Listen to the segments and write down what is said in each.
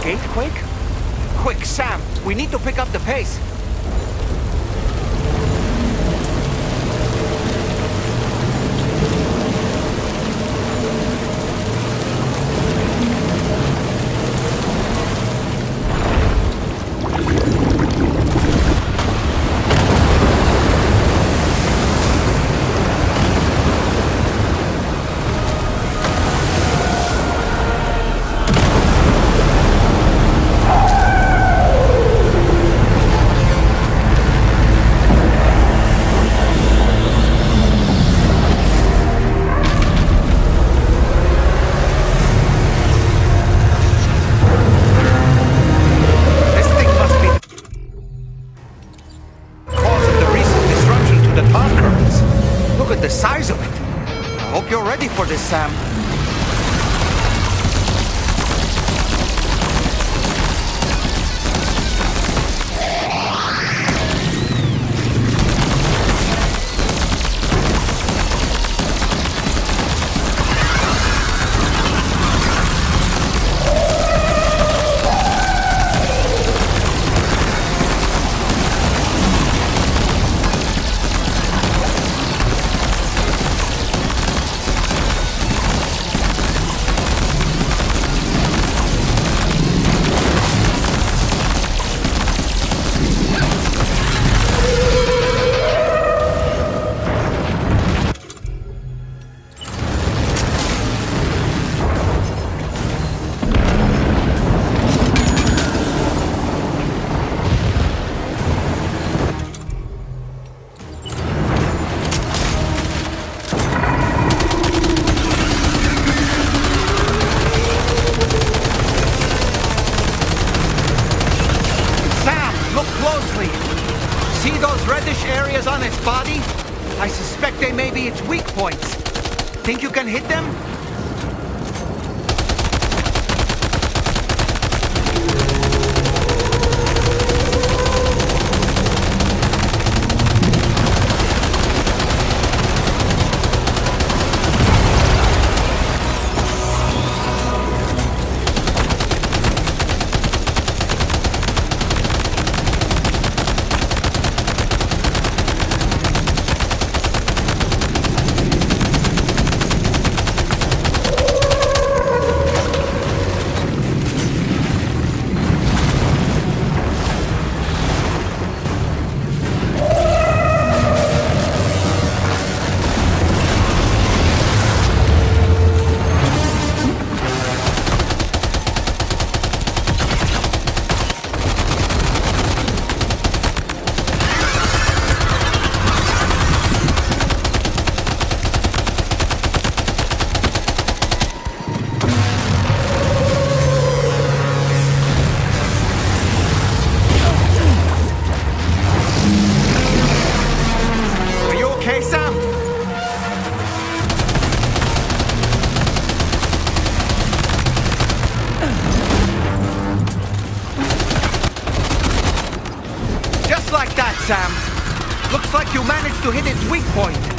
gate, Quake? Quick, Sam, we need to pick up the pace. For this, Sam. On its body? I suspect they may be its weak points. Think you can hit them? Sam. Looks like you managed to hit its weak point.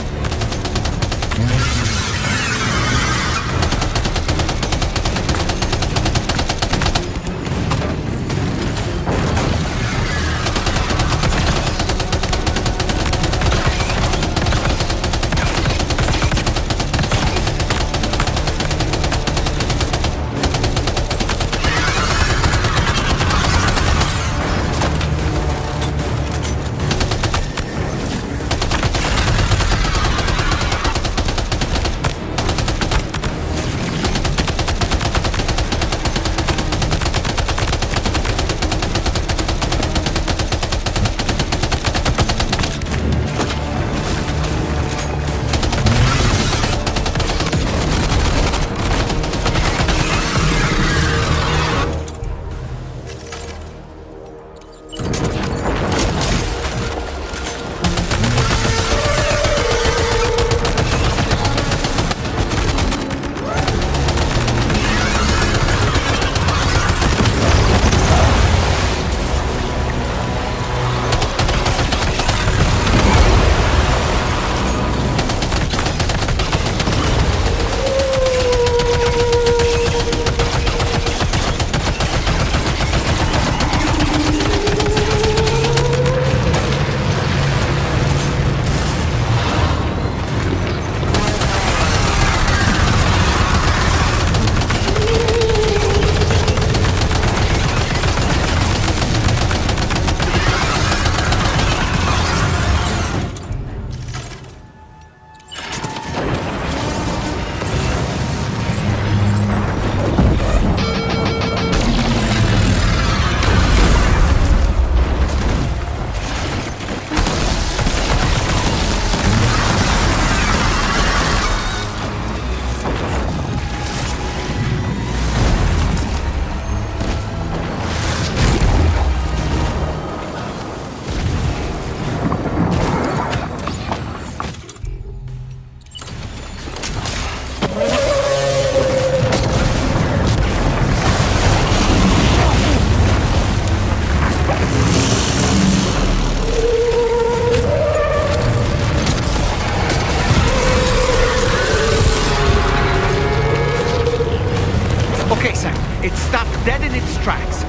Sam. It stopped dead in its tracks.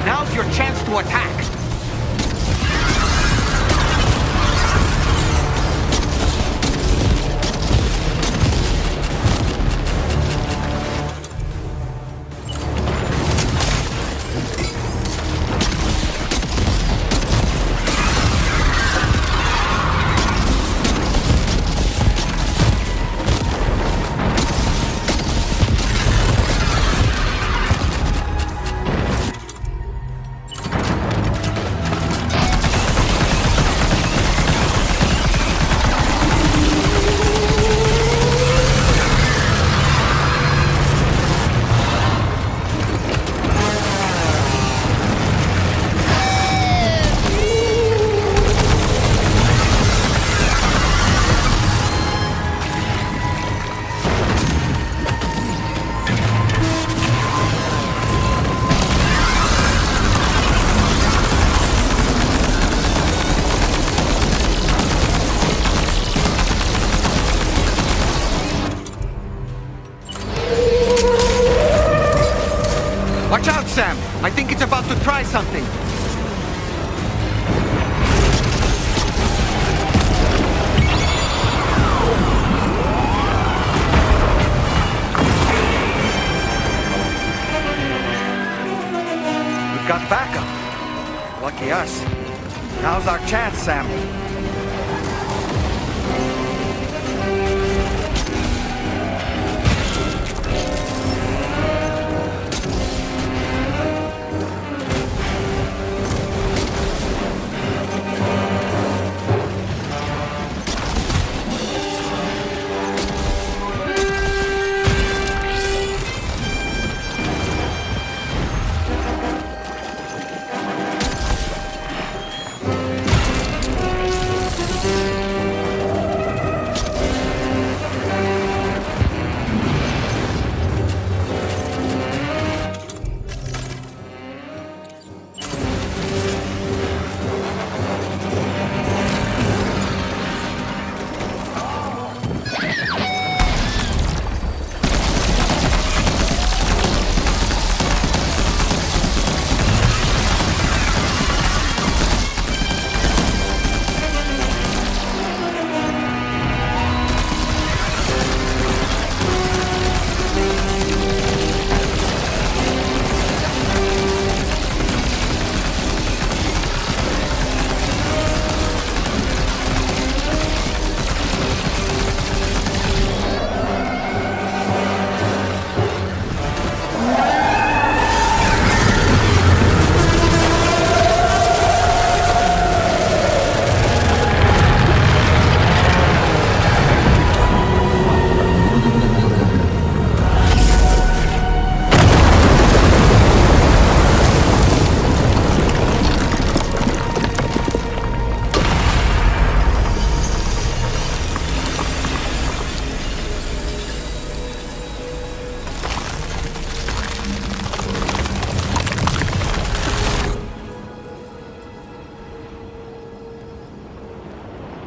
Now's your chance to attack. Watch out, Sam! I think it's about to try something. We've got backup. Lucky us. Now's our chance, Sam.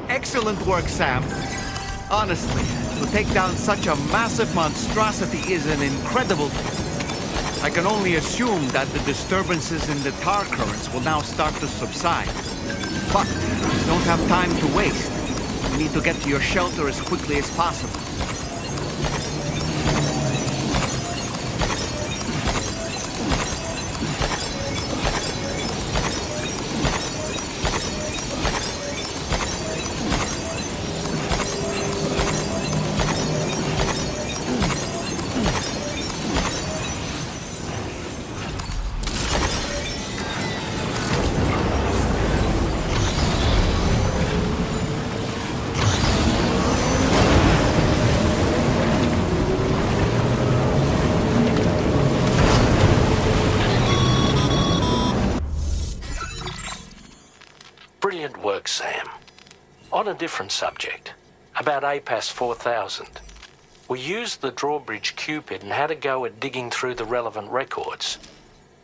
Excellent work, Sam. Honestly, to take down such a massive monstrosity is an incredible feat. I can only assume that the disturbances in the tar currents will now start to subside. But we don't have time to waste. We need to get to your shelter as quickly as possible. Brilliant work, Sam. On a different subject, about APAS 4000. We used the drawbridge Cupid and had a go at digging through the relevant records.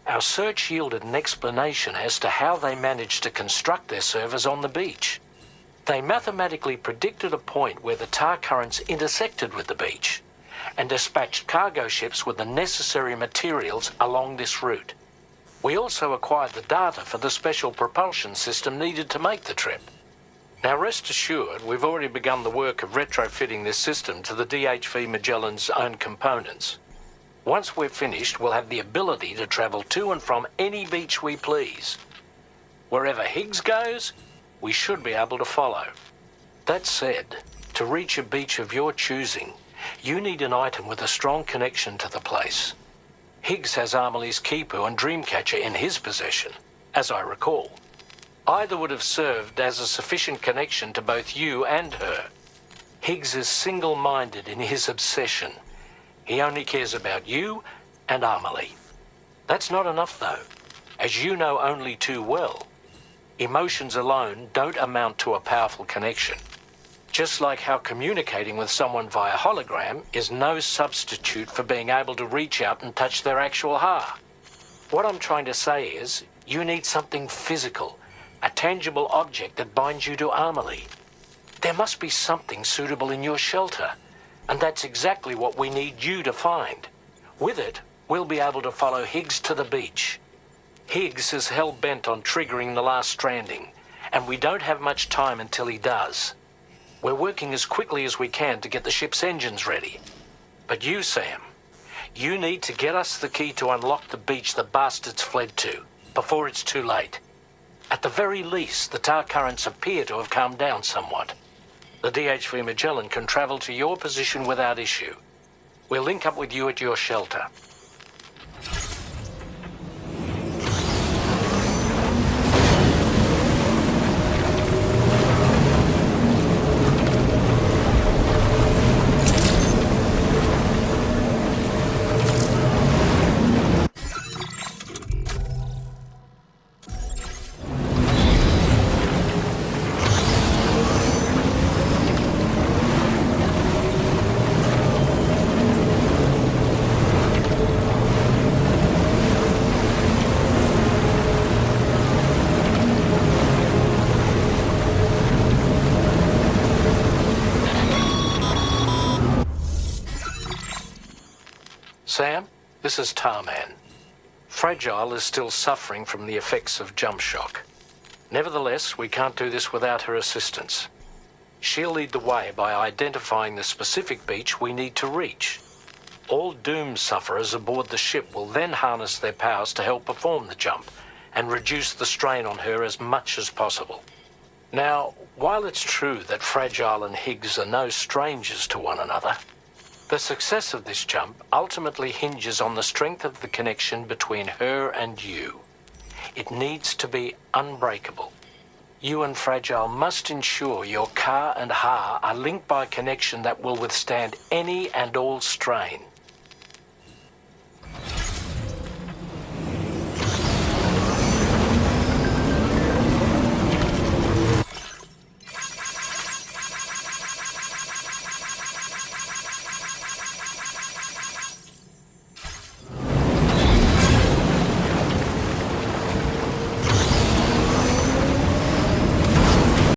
Our search yielded an explanation as to how they managed to construct their servers on the beach. They mathematically predicted a point where the tar currents intersected with the beach, and dispatched cargo ships with the necessary materials along this route. We also acquired the data for the special propulsion system needed to make the trip. Now rest assured, we've already begun the work of retrofitting this system to the DHV Magellan's own components. Once we're finished, we'll have the ability to travel to and from any beach we please. Wherever Higgs goes, we should be able to follow. That said, to reach a beach of your choosing, you need an item with a strong connection to the place. Higgs has Amelie's Kipu and Dreamcatcher in his possession, as I recall. Either would have served as a sufficient connection to both you and her. Higgs is single-minded in his obsession. He only cares about you and Amelie. That's not enough, though, as you know only too well. Emotions alone don't amount to a powerful connection. Just like how communicating with someone via hologram is no substitute for being able to reach out and touch their actual heart. What I'm trying to say is, you need something physical, a tangible object that binds you to Amelie. There must be something suitable in your shelter, and that's exactly what we need you to find. With it, we'll be able to follow Higgs to the beach. Higgs is hell-bent on triggering the last stranding, and we don't have much time until he does. We're working as quickly as we can to get the ship's engines ready. But you, Sam, you need to get us the key to unlock the beach the bastards fled to, before it's too late. At the very least, the tar currents appear to have calmed down somewhat. The DHV Magellan can travel to your position without issue. We'll link up with you at your shelter. Sam, this is Tarman. Fragile is still suffering from the effects of jump shock. Nevertheless, we can't do this without her assistance. She'll lead the way by identifying the specific beach we need to reach. All doom sufferers aboard the ship will then harness their powers to help perform the jump and reduce the strain on her as much as possible. Now, while it's true that Fragile and Higgs are no strangers to one another, the success of this jump ultimately hinges on the strength of the connection between her and you. It needs to be unbreakable. You and Fragile must ensure your Ka and Ha are linked by a connection that will withstand any and all strain.